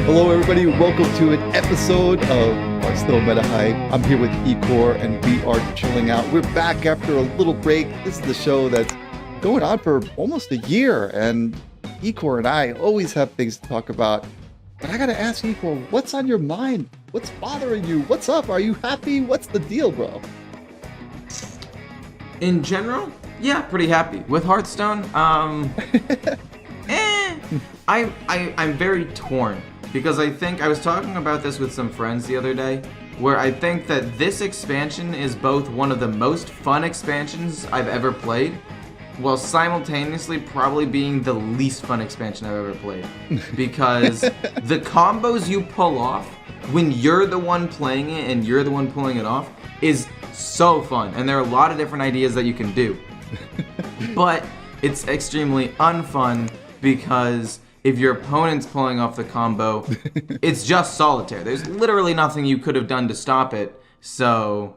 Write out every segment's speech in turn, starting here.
Hello, everybody. Welcome to an episode of Hearthstone Meta Hype. I'm here with Ecor, and we are chilling out. We're back after a little break. This is the show that's going on for almost a year, and Ecor and I always have things to talk about. But I gotta ask Ecor, what's on your mind? What's bothering you? What's up? Are you happy? What's the deal, bro? In general, yeah, pretty happy with Hearthstone. I'm very torn because I think I was talking about this with some friends the other day, where I think that this expansion is both one of the most fun expansions I've ever played, while simultaneously probably being the least fun expansion I've ever played. Because the combos you pull off when you're the one playing it and you're the one pulling it off is so fun, and there are a lot of different ideas that you can do. But it's extremely unfun because if your opponent's pulling off the combo, it's just solitaire. There's literally nothing you could have done to stop it, so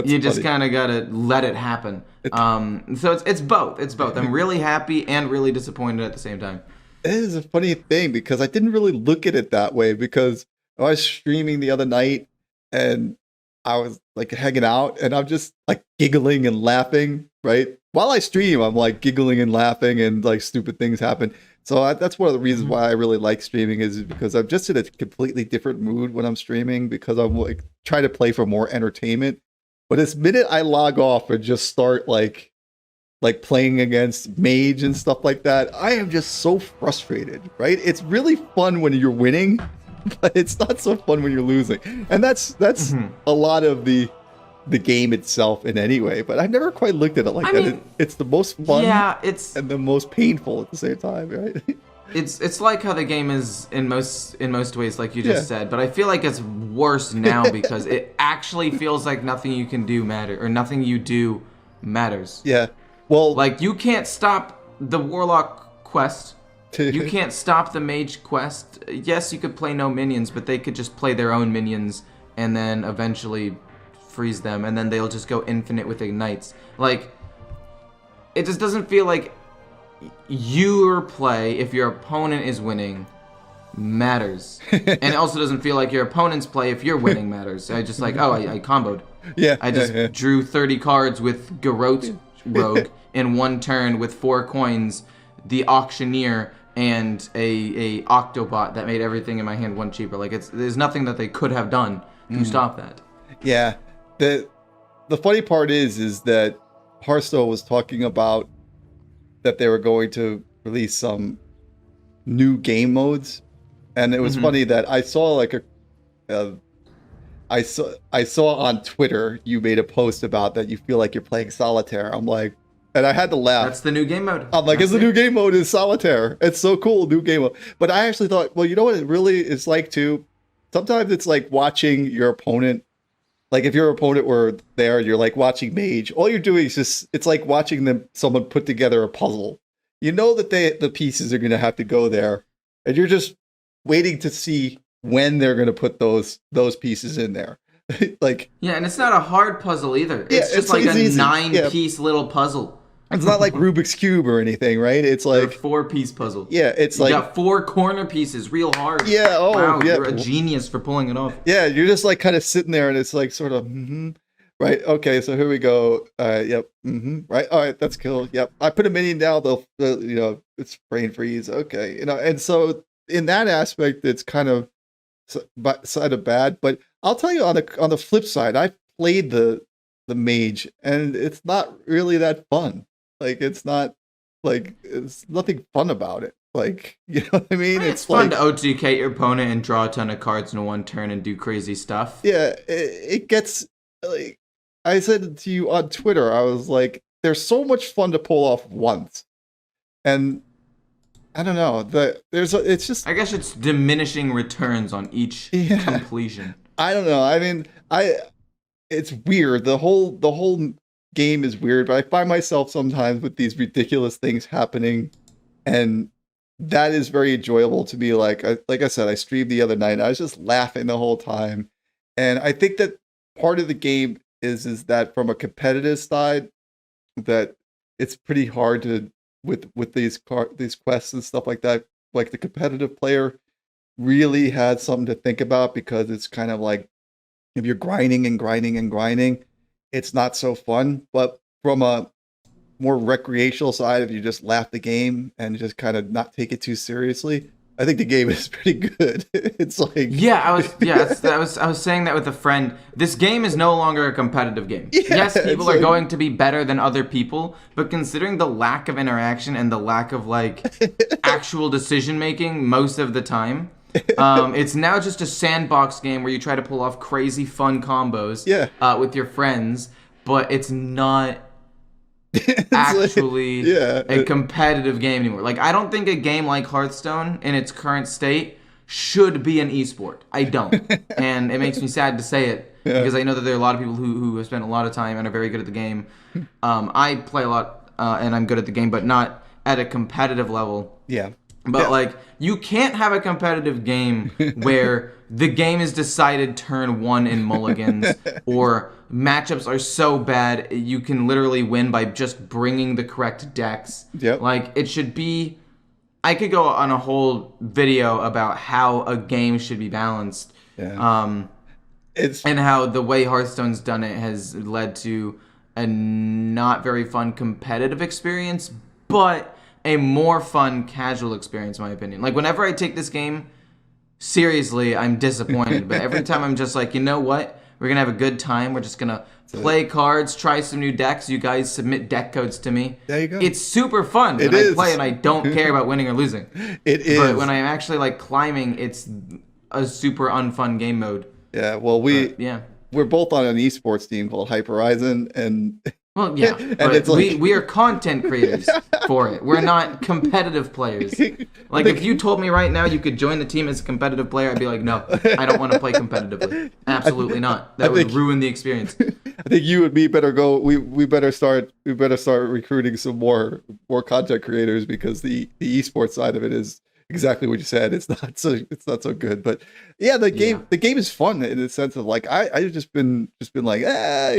you just kind of gotta let it happen. So it's both. It's both. I'm really happy and really disappointed at the same time. It is a funny thing because I didn't really look at it that way, because I was streaming the other night and I was like hanging out and I'm just like giggling and laughing, right? While I stream, I'm like giggling and laughing and like stupid things happen. So that's one of the reasons why I really like streaming, is because I'm just in a completely different mood when I'm streaming, because I'm like trying to play for more entertainment. But this minute I log off and just start like playing against mage and stuff like that, I am just so frustrated, right? It's really fun when you're winning, but it's not so fun when you're losing. And that's a lot of the game itself in any way, but I've never quite looked at it like that. It's the most fun, and the most painful at the same time, right? It's like how the game is in most ways, like you just said, but I feel like it's worse now because it actually feels like nothing you can do or nothing you do matters. Yeah. Well, like you can't stop the warlock quest. You can't stop the mage quest. Yes, you could play no minions, but they could just play their own minions and then eventually freeze them, and then they'll just go infinite with ignites. Like, it just doesn't feel like your play, if your opponent is winning, matters. And it also doesn't feel like your opponent's play, if you're winning, matters. I just like, I comboed. Yeah. I just drew 30 cards with Garrote Rogue in one turn with 4 coins, the Auctioneer, and a Octobot that made everything in my hand one cheaper. Like, there's nothing that they could have done to stop that. Yeah. The funny part is that Hearthstone was talking about that they were going to release some new game modes, and it was funny that I saw like I saw on Twitter you made a post about that you feel like you're playing solitaire. I'm like, and I had to laugh. That's the new game mode. I'm like, the new game mode is solitaire. It's so cool, new game mode. But I actually thought, well, you know what it really is like too? Sometimes it's like watching your opponent. Like if your opponent were there, you're like watching mage. All you're doing is it's like watching someone put together a puzzle. You know that the pieces are going to have to go there, and you're just waiting to see when they're going to put those pieces in there. Like, yeah, and it's not a hard puzzle either. It's just like a easy 9-piece little puzzle. It's not like Rubik's Cube or anything, right? It's like a 4-piece puzzle. Yeah, it's you like got 4 corner pieces, real hard. Yeah. Oh, wow, yeah. You're a genius for pulling it off. Yeah, you're just like kind of sitting there, and it's like sort of, right? Okay, so here we go. Yep. Right. All right, that's cool. Yep. I put a minion down. They'll it's brain freeze. Okay, and so in that aspect, it's kind of side of bad. But I'll tell you on the flip side, I played the mage, and it's not really that fun. Like it's nothing fun about it. Like, you know what I mean? It's fun to OTK your opponent and draw a ton of cards in one turn and do crazy stuff. Yeah, it gets like I said to you on Twitter. I was like, there's so much fun to pull off once, and I don't know. It's just. I guess it's diminishing returns on each completion. I don't know. I mean, it's weird. The whole game is weird, but I find myself sometimes with these ridiculous things happening, and that is very enjoyable to me. Like I said, I streamed the other night, and I was just laughing the whole time, and I think that part of the game is that from a competitive side, that it's pretty hard to with these quests and stuff like that. Like the competitive player, really had something to think about because it's kind of like if you're grinding and grinding and grinding, it's not so fun. But from a more recreational side, if you just laugh the game and just kind of not take it too seriously, I think the game is pretty good. It's like Yeah, I was saying that with a friend. This game is no longer a competitive game. Yeah, Yes, people it's are like- going to be better than other people, but considering the lack of interaction and the lack of like actual decision making most of the time, it's now just a sandbox game where you try to pull off crazy fun combos Yeah. with your friends, but it's not it's actually like, a competitive game anymore. Like, I don't think a game like Hearthstone in its current state should be an esport. I don't. And it makes me sad to say it because I know that there are a lot of people who have spent a lot of time and are very good at the game. I play a lot and I'm good at the game, but not at a competitive level. yeah. But like, you can't have a competitive game where the game is decided turn one in mulligans, or matchups are so bad you can literally win by just bringing the correct decks. Yep. Like, it should be. I could go on a whole video about how a game should be balanced. Yeah. It's And how the way Hearthstone's done it has led to a not very fun competitive experience, but a more fun casual experience, in my opinion. Like, whenever I take this game seriously, I'm disappointed. But every time I'm just like, you know what? We're going to have a good time. We're just going to play cards, try some new decks. You guys submit deck codes to me. There you go. It's super fun when I play and I don't care about winning or losing. It is. But when I'm actually like climbing, it's a super unfun game mode. Yeah, well, Yeah. we're both on an esports team called Hype Horizon, and Well, yeah, And but it's like- we are content creators for it. We're not competitive players. Like, if you told me right now you could join the team as a competitive player, I'd be like, no, I don't want to play competitively. Absolutely not. That would ruin the experience. I think you and me better go. We better start recruiting some more content creators because the esports side of it is exactly what you said. It's not so good, but yeah, the game is fun in the sense of like I've just been like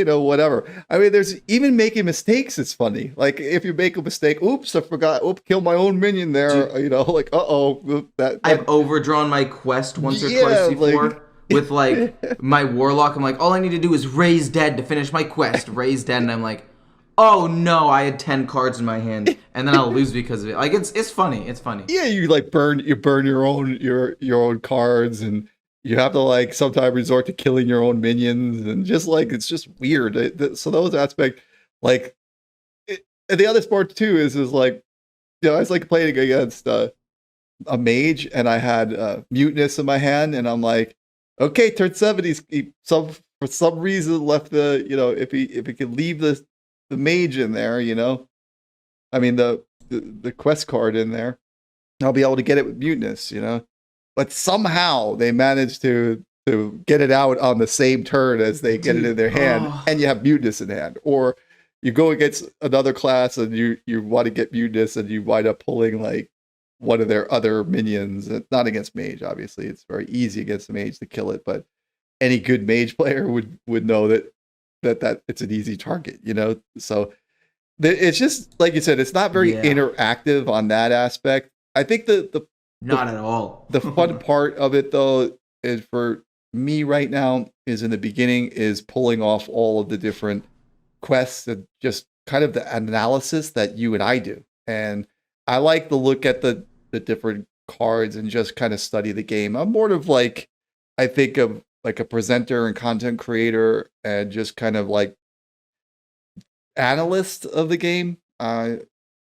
whatever. I mean, there's even making mistakes. It's funny. Like if you make a mistake, oops, I forgot. Oop, kill my own minion there. Like that. I've overdrawn my quest once or Yeah, twice before. like- With like my warlock, I'm like, all I need to do is raise dead to finish my quest. Raise dead, and I'm like, oh no, I had 10 cards in my hand, and then I'll lose because of it. Like it's funny. It's funny. Yeah, you like burn your own cards, and you have to like sometimes resort to killing your own minions, and just like it's just weird. So those aspects, like, and the other sport too is like, I was like playing against a mage, and I had mutinous in my hand, and I'm like, okay, turn 7, for some reason left the if he could leave the mage in there, I mean the quest card in there, I'll be able to get it with mutinous, but somehow they managed to get it out on the same turn as they get it in their hand, and you have mutinous in hand, or you go against another class and you want to get mutinous and you wind up pulling like one of their other minions. Not against mage, obviously it's very easy against the mage to kill it, but any good mage player would know that it's an easy target, so it's just like you said, it's not very interactive on that aspect. I think Not at all. the fun part of it though is for me right now is in the beginning is pulling off all of the different quests and just kind of the analysis that you and I do, and I like to look at the different cards and just kind of study the game. I'm more of like, I think of like a presenter and content creator and just kind of like analyst of the game. I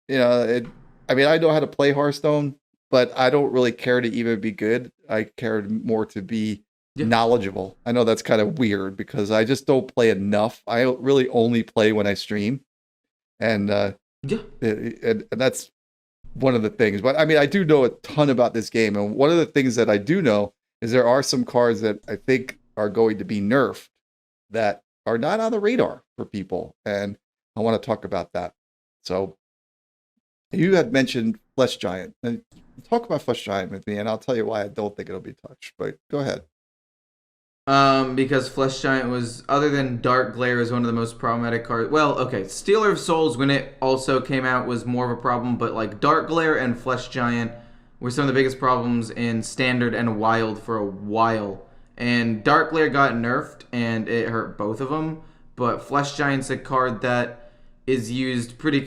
know how to play Hearthstone, but I don't really care to even be good. I care more to be knowledgeable. I know that's kind of weird because I just don't play enough. I really only play when I stream, and and that's one of the things. But I mean, I do know a ton about this game, and one of the things that I do know is there are some cards that I think are going to be nerfed that are not on the radar for people, and I want to talk about that. So you had mentioned Flesh Giant. And talk about Flesh Giant with me, and I'll tell you why I don't think it'll be touched. But go ahead. Because Flesh Giant was, other than Dark Glare, is one of the most problematic cards. Well, okay, Stealer of Souls, when it also came out, was more of a problem, but like Dark Glare and Flesh Giant were some of the biggest problems in Standard and Wild for a while. And Dark Lair got nerfed, and it hurt both of them. But Flesh Giant's a card that is used pretty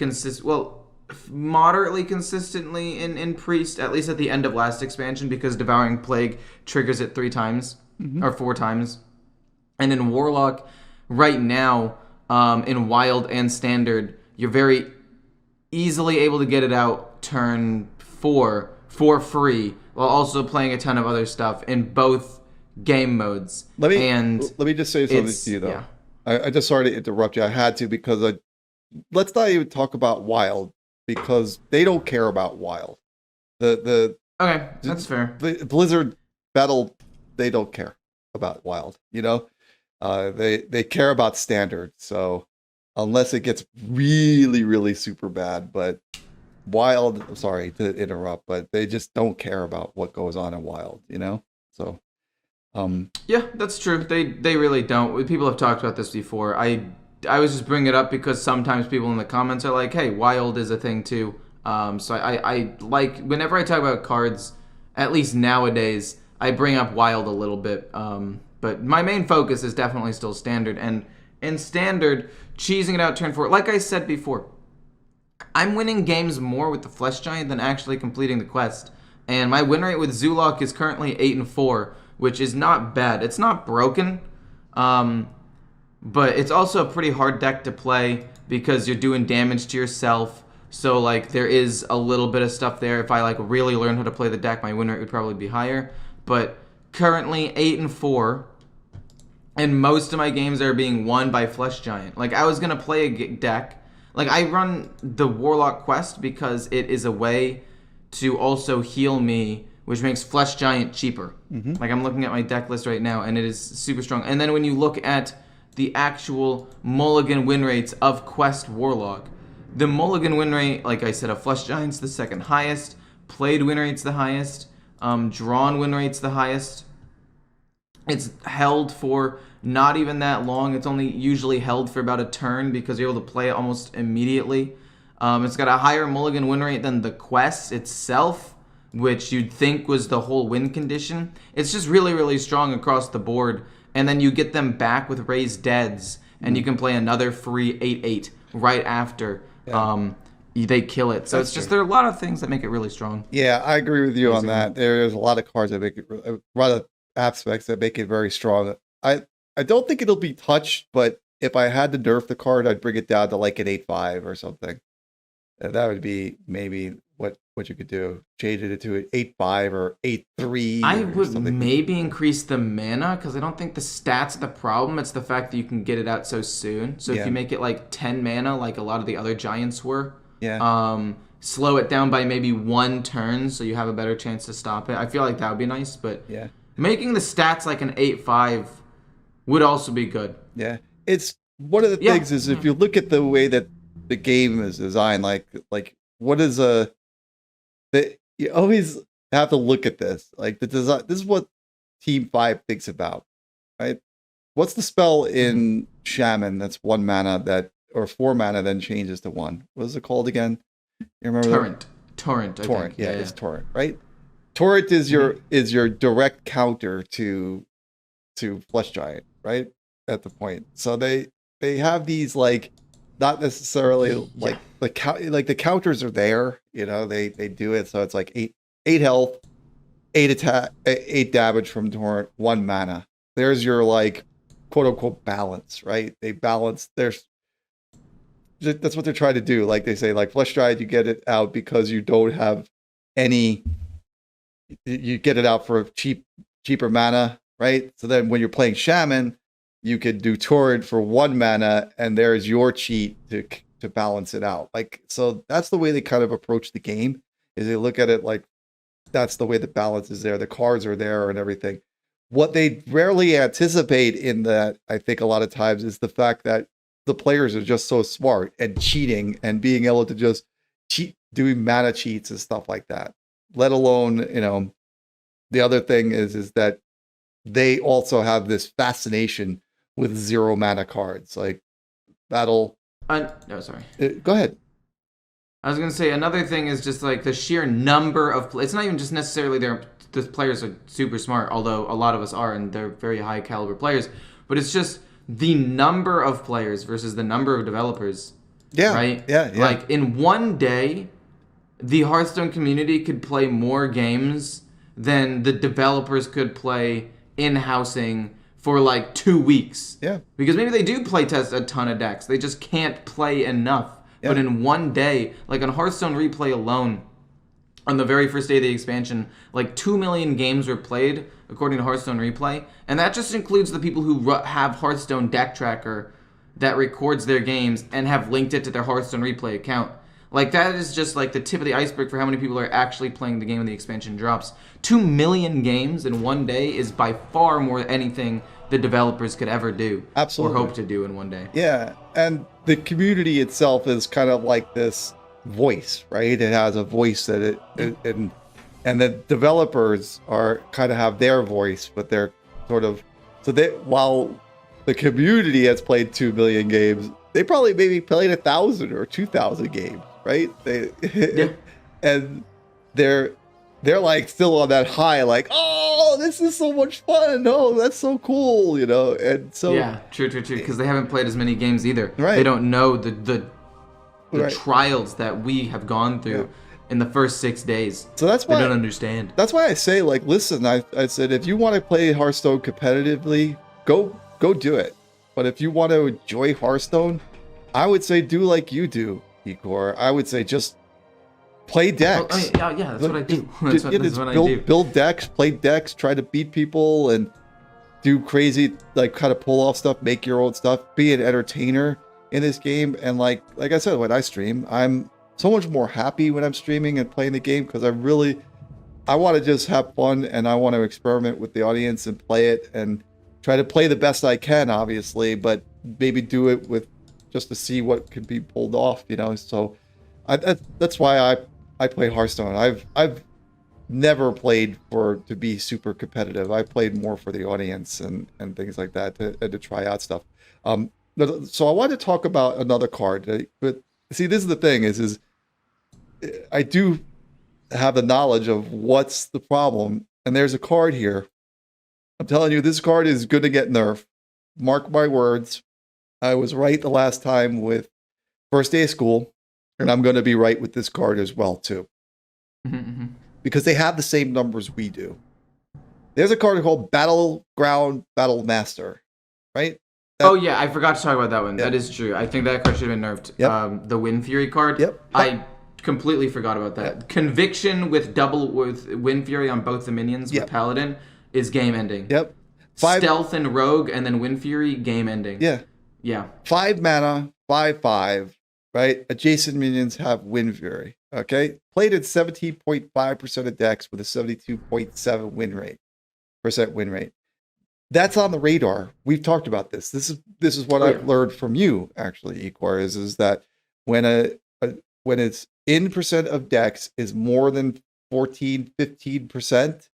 moderately consistently in Priest, at least at the end of last expansion, because Devouring Plague triggers it 3 times, or 4 times. And in Warlock, right now, in Wild and Standard, you're very easily able to get it out turn 4 for free, while also playing a ton of other stuff in both game modes. Let me just say something to you, though. Yeah. I just sorry to interrupt you. I had to, because let's not even talk about Wild, because they don't care about Wild. Okay, that's fair. The Blizzard Battle, they don't care about Wild. You know, they care about Standard. So unless it gets really, really super bad, but Wild, I'm sorry to interrupt, but they just don't care about what goes on in Wild. You know, so. Yeah, that's true. They really don't. People have talked about this before. I was just bringing it up because sometimes people in the comments are like, "Hey, Wild is a thing too." So I like, whenever I talk about cards, at least nowadays, I bring up Wild a little bit. But my main focus is definitely still Standard. And in Standard, cheesing it out turn 4, like I said before, I'm winning games more with the Flesh Giant than actually completing the quest. And my win rate with Zulok is currently 8-4. Which is not bad. It's not broken, but it's also a pretty hard deck to play because you're doing damage to yourself. So like there is a little bit of stuff there. If I like really learn how to play the deck, my win rate would probably be higher. But currently 8-4, and most of my games are being won by Flesh Giant. Like I was gonna play a deck. Like I run the Warlock quest because it is a way to also heal me, which makes Flesh Giant cheaper. Like I'm looking at my deck list right now, and it is super strong. And then when you look at the actual mulligan win rates of Quest Warlock, the mulligan win rate, like I said, of Flesh Giant's the second highest, played win rate's the highest, drawn win rate's the highest. It's held for not even that long. It's only usually held for about a turn because you're able to play it almost immediately. It's got a higher mulligan win rate than the quest itself, which you'd think was the whole win condition. It's just really, really strong across the board. And then you get them back with Raised Deads, and you can play another free 8/8 right after they kill it. So that's there are a lot of things that make it really strong. Yeah, I agree with you on that. There's a lot of cards that make it, a lot of aspects that make it very strong. I don't think it'll be touched, but if I had to nerf the card, I'd bring it down to like an 8/5 or something. That would be maybe what you could do. Change it to an 8/5 or 8/3. I would maybe increase the mana, because I don't think the stats are the problem. It's the fact that you can get it out so soon. So if you make it like 10 mana, like a lot of the other giants were, slow it down by maybe 1 turn so you have a better chance to stop it. I feel like that would be nice, but making the stats like an 8/5 would also be good. Yeah, it's one of the things is if you look at the way that the game is designed, like what is you always have to look at this. Like the design, this is what Team 5 thinks about, right? What's the spell in Shaman that's 1 mana or 4 mana then changes to 1? What is it called again? You remember Torrent. Torrent, I Torrent, think. it's Torrent, right? Torrent is your direct counter to Flesh Giant, right? At the point. So they have these like not necessarily like the counters are there, you know, they do it so it's like 8 health, 8 attack, 8 damage from Torrent, 1 mana. There's your like quote unquote balance, right? They balance that's what they're trying to do. Like they say, like Flesh Giant, you get it out because you don't have any, you get it out for cheaper mana, right? So then when you're playing Shaman, you could do Torrent for 1 mana, and there's your cheat to balance it out. Like, so that's the way they kind of approach the game, is they look at it like that's the way the balance is there. The cards are there and everything. What they rarely anticipate in that, I think a lot of times, is the fact that the players are just so smart and cheating and being able to just cheat, doing mana cheats and stuff like that. Let alone, you know, the other thing is that they also have this fascination with 0 mana cards, like Battle. No, sorry. Go ahead. I was gonna say another thing is just like the sheer number of. It's not even just necessarily the players are super smart, although a lot of us are, and they're very high caliber players. But it's just the number of players versus the number of developers. Yeah, right. yeah. Like in one day, the Hearthstone community could play more games than the developers could play in-housing for like 2 weeks. Yeah. Because maybe they do play test a ton of decks. They just can't play enough. Yeah. But in one day, like on Hearthstone Replay alone, on the very first day of the expansion, like 2 million games were played, according to Hearthstone Replay. And that just includes the people who have Hearthstone Deck Tracker that records their games and have linked it to their Hearthstone Replay account. Like, that is just like the tip of the iceberg for how many people are actually playing the game when the expansion drops. 2 million games in one day is by far more than anything the developers could ever do. Absolutely. Or hope to do in one day. Yeah, and the community itself is kind of like this voice, right? It has a voice that and the developers are kind of have their voice, but they're sort of, so they, while the community has played 2 million games, they probably maybe played 1,000 or 2,000 games, right? And they're like still on that high, like, oh, this is so much fun. Oh, that's so cool, you know? And so yeah, true, because they haven't played as many games either. Right. They don't know the trials that we have gone through in the first 6 days. So that's why they don't understand. That's why I say, like, listen, I said, if you want to play Hearthstone competitively, go do it. But if you want to enjoy Hearthstone, I would say do like you do, Ecor. I would say just play decks. Yeah, that's what I do. That's what I do. Build decks, play decks, try to beat people, and do crazy, like, kind of pull off stuff, make your own stuff, be an entertainer in this game. And like I said, when I stream, I'm so much more happy when I'm streaming and playing the game, because I want to just have fun, and I want to experiment with the audience and play it and try to play the best I can, obviously, but maybe do it with just to see what can be pulled off, you know. So that's why I play Hearthstone. I've never played to be super competitive. I played more for the audience and things like that, to try out stuff. So I wanted to talk about another card, but see, this is the thing is I do have the knowledge of what's the problem, and there's a card here. I'm telling you, this card is going to get nerfed. Mark my words. I was right the last time with first day of school, and I'm going to be right with this card as well, too. Mm-hmm. Because they have the same numbers we do. There's a card called Battleground Battle Master, right? Yeah, I forgot to talk about that one. Yep. That is true. I think that card should have been nerfed. Yep. The Wind Fury card. Yep. I completely forgot about that. Yep. Conviction with Wind Fury on both the minions with Paladin is game ending. Yep. Stealth and Rogue and then Wind Fury, game ending. Yeah. 5 mana, 5/5, right? Adjacent minions have Wind Fury. Okay. Played at 17.5% of decks with a 72.7% win rate. That's on the radar. We've talked about this. This is what I've learned from you, actually, Ecor, is that when it's in percent of decks is more than 15%,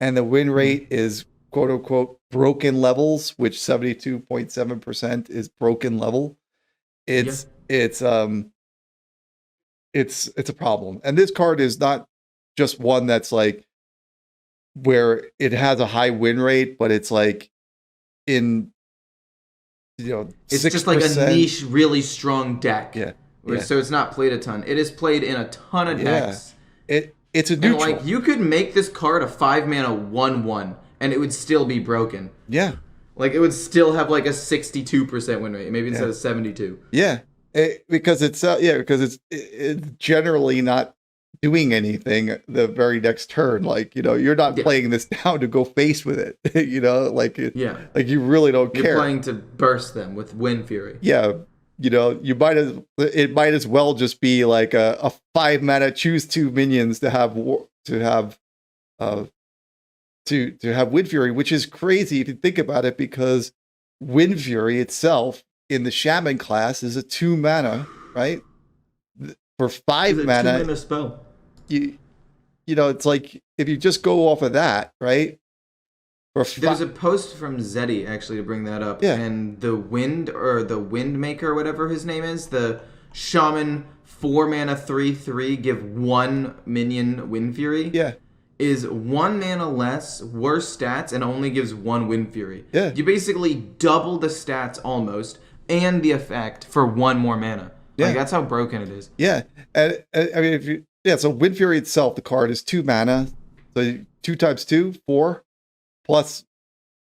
and the win rate is quote unquote broken levels, which 72.7% is broken level, it's a problem. And this card is not just one that's like where it has a high win rate, but it's like it's 6%. Just like a niche, really strong deck. Yeah. So it's not played a ton. It is played in a ton of decks. It's a neutral. And like, you could make this card a 5-mana 1/1, and it would still be broken. Yeah. Like, it would still have like a 62% win rate, maybe instead of 72. Yeah. Because it's generally not doing anything the very next turn. Like, you're not playing this down to go face with it. Like you really don't care. You're playing to burst them with Wind Fury. Yeah. It might as well just be like a 5 mana choose 2 minions to have Wind Fury, which is crazy if you think about it, because Wind Fury itself in the Shaman class is a 2 mana, right? For 5 mana, 2 mana spell. It's like if you just go off of that, right? There's a post from Zeddy, actually, to bring that up. Yeah. And the Wind Maker, whatever his name is, the Shaman 4 mana 3/3 give 1 minion Wind Fury Yeah. is 1 mana less, worse stats, and only gives 1 Wind Fury. Yeah. You basically double the stats almost and the effect for 1 more mana. Yeah. Like, that's how broken it is. Yeah. And I mean, so Wind Fury itself, the card is 2 mana. So 2 times 2, 4, plus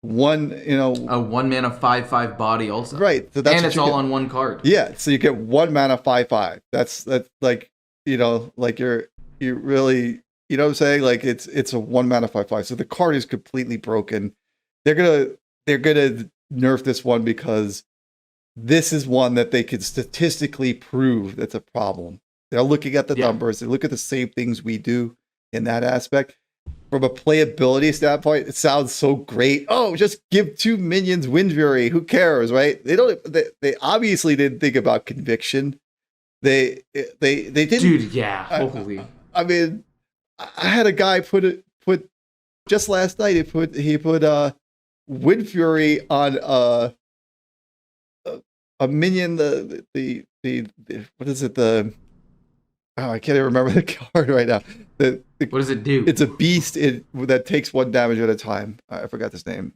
1, A 1 mana 5/5 body also. Right. So that's and what it's you all get. on one card. Yeah. So you get 1 mana 5/5. That's like, like you're really, what I'm saying? Like it's a 1 mana 5/5. So the card is completely broken. They're gonna nerf this one because this is one that they can statistically prove that's a problem. They're looking at the numbers. They look at the same things we do in that aspect. From a playability standpoint, it sounds so great. Oh, just give 2 minions Wind Fury. Who cares, right? They obviously didn't think about conviction. They didn't. Dude, yeah. Holy. I mean, I had a guy put just last night. He put Wind Fury on a minion. The what is it? I can't even remember the card right now. What does it do? It's a beast that takes 1 damage at a time. I forgot this name.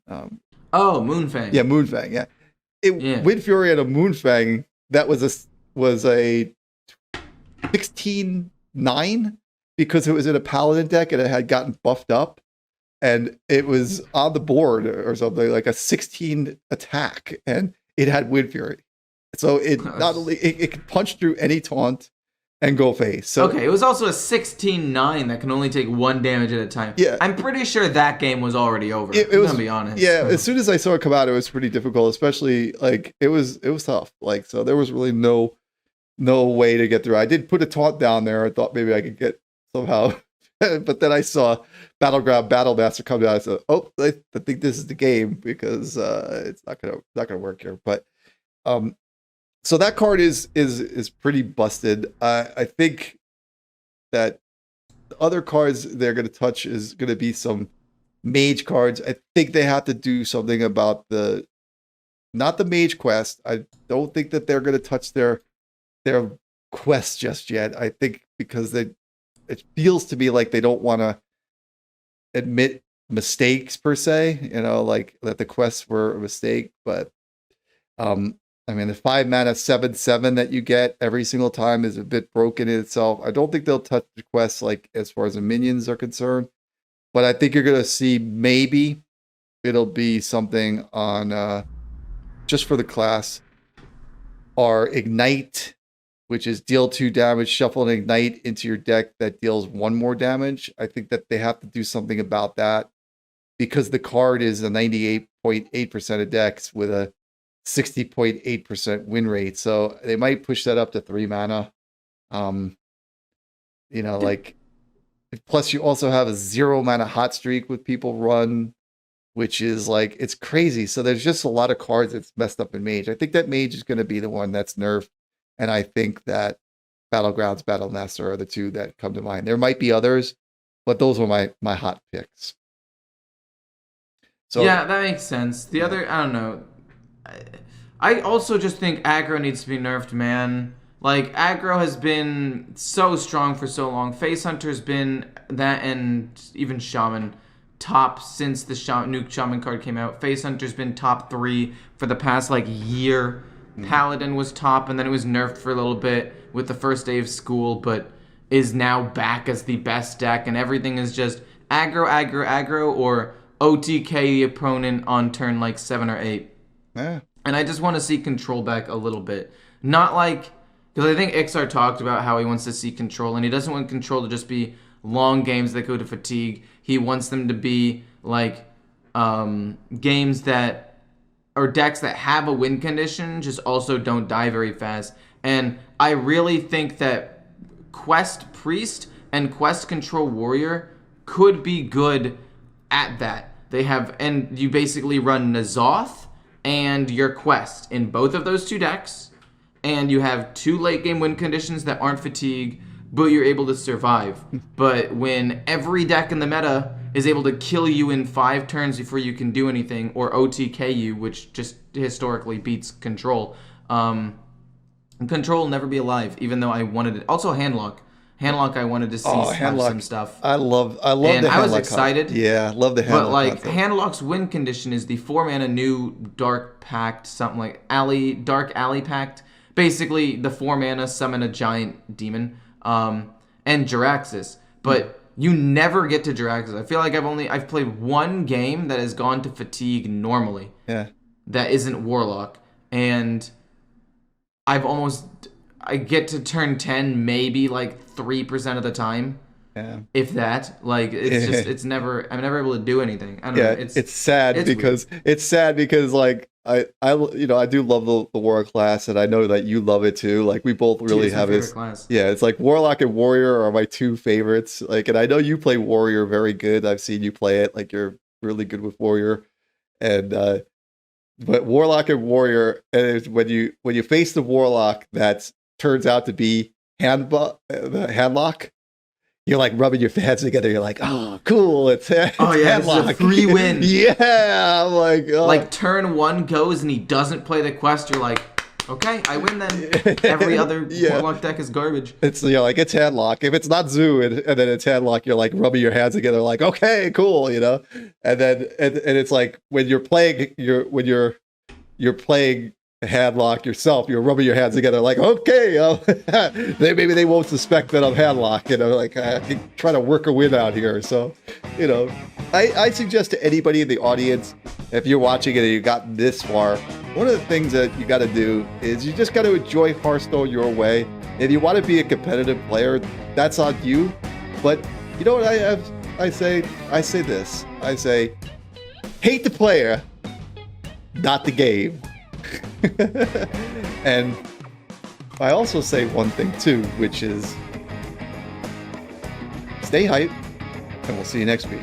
Moonfang. Yeah, Moonfang. Yeah, Wind Fury and a Moonfang. That was a 16/9 because it was in a Paladin deck and it had gotten buffed up, and it was on the board or something, like a 16 attack, and it had Wind Fury. So it not only it could punch through any taunt and go face. So, okay, it was also a 16/9 that can only take 1 damage at a time. Yeah. I'm pretty sure that game was already over. It I'm was, gonna be honest. Yeah, as soon as I saw it come out, it was pretty difficult, especially like it was tough. Like, so there was really no way to get through. I did put a taunt down there. I thought maybe I could get somehow, but then I saw Battleground Battlemaster come down. I said, "Oh, I think this is the game because it's not gonna work here." But so that card is pretty busted. I think that the other cards they're going to touch is going to be some mage cards. I think they have to do something about not the mage quest. I don't think that they're going to touch their quest just yet. I think because it feels to me like they don't want to admit mistakes per se, like that the quests were a mistake. But I mean, the 5 mana 7/7 that you get every single time is a bit broken in itself. I don't think they'll touch the quests like as far as the minions are concerned, but I think you're gonna see maybe it'll be something on just for the class, or Ignite, which is deal 2 damage, shuffle an Ignite into your deck that deals 1 more damage. I think that they have to do something about that because the card is a 98.8% of decks with a 60.8% win rate. So they might push that up to 3 mana. Like, plus you also have a 0 mana hot streak with people run, which is like, it's crazy. So there's just a lot of cards that's messed up in Mage. I think that Mage is going to be the one that's nerfed. And I think that Battlegrounds, Battlemaster are the 2 that come to mind. There might be others, but those were my hot picks. So yeah, that makes sense. The other, I don't know. I also just think aggro needs to be nerfed, man. Like, aggro has been so strong for so long. Face Hunter's been that, and even Shaman, top since the Nuke Shaman card came out. Face Hunter's been top 3 for the past, year. Paladin was top, and then it was nerfed for a little bit with the first day of school, but is now back as the best deck, and everything is just aggro, aggro, aggro, or OTK the opponent on turn 7 or 8. Yeah. And I just want to see control back a little bit. Not because I think Ixar talked about how he wants to see control, and he doesn't want control to just be long games that go to fatigue. He wants them to be games that, or decks that have a win condition, just also don't die very fast. And I really think that Quest Priest and Quest Control Warrior could be good at that. And you basically run N'Zoth and your quest in both of those 2 decks, and you have 2 late game win conditions that aren't fatigue, but you're able to survive. But when every deck in the meta is able to kill you in 5 turns before you can do anything, or OTK you, which just historically beats control, Control will never be alive, even though I wanted it. Also, Handlock. Handlock, I wanted to see have some stuff. I love and the Handlock. I was excited. Yeah, I love the Handlock. But like concept. Handlock's win condition is the 4-mana new Dark Pact, something like Dark Alley Pact. Basically, the 4-mana summon a giant demon, and Jiraxis. But you never get to Jiraxis. I feel like I've played one game that has gone to fatigue normally. Yeah. That isn't Warlock, and I get to turn 10 maybe like 3% of the time. Yeah. If that. Like I'm never able to do anything. I don't know. It's sad because like I do love the Warlock class, and I know that you love it too. Like we both really have this class. Yeah, it's like Warlock and Warrior are my two favorites. Like, and I know you play Warrior very good. I've seen you play it. Like you're really good with Warrior. And but Warlock and Warrior, and when you face the Warlock that turns out to be the Handlock, you're like rubbing your hands together. You're like, oh, cool! It's Handlock. It's a free win. Yeah, I'm like, oh. Like turn 1 goes and he doesn't play the quest. You're like, okay, I win then. Every other Warlock deck is garbage. It's like it's Handlock. If it's not Zoo and then it's Handlock, you're like rubbing your hands together, like, okay, cool, And then and it's like when you're playing playing Handlock yourself, you're rubbing your hands together, like, okay, maybe they won't suspect that I'm Handlock, like I can try to work a win out here. So, I suggest to anybody in the audience, if you're watching it and you got this far, one of the things that you got to do is you just got to enjoy Hearthstone your way. If you want to be a competitive player, that's on you. But you know what I say this. I say, hate the player, not the game. And I also say one thing too, which is stay hype, and we'll see you next week.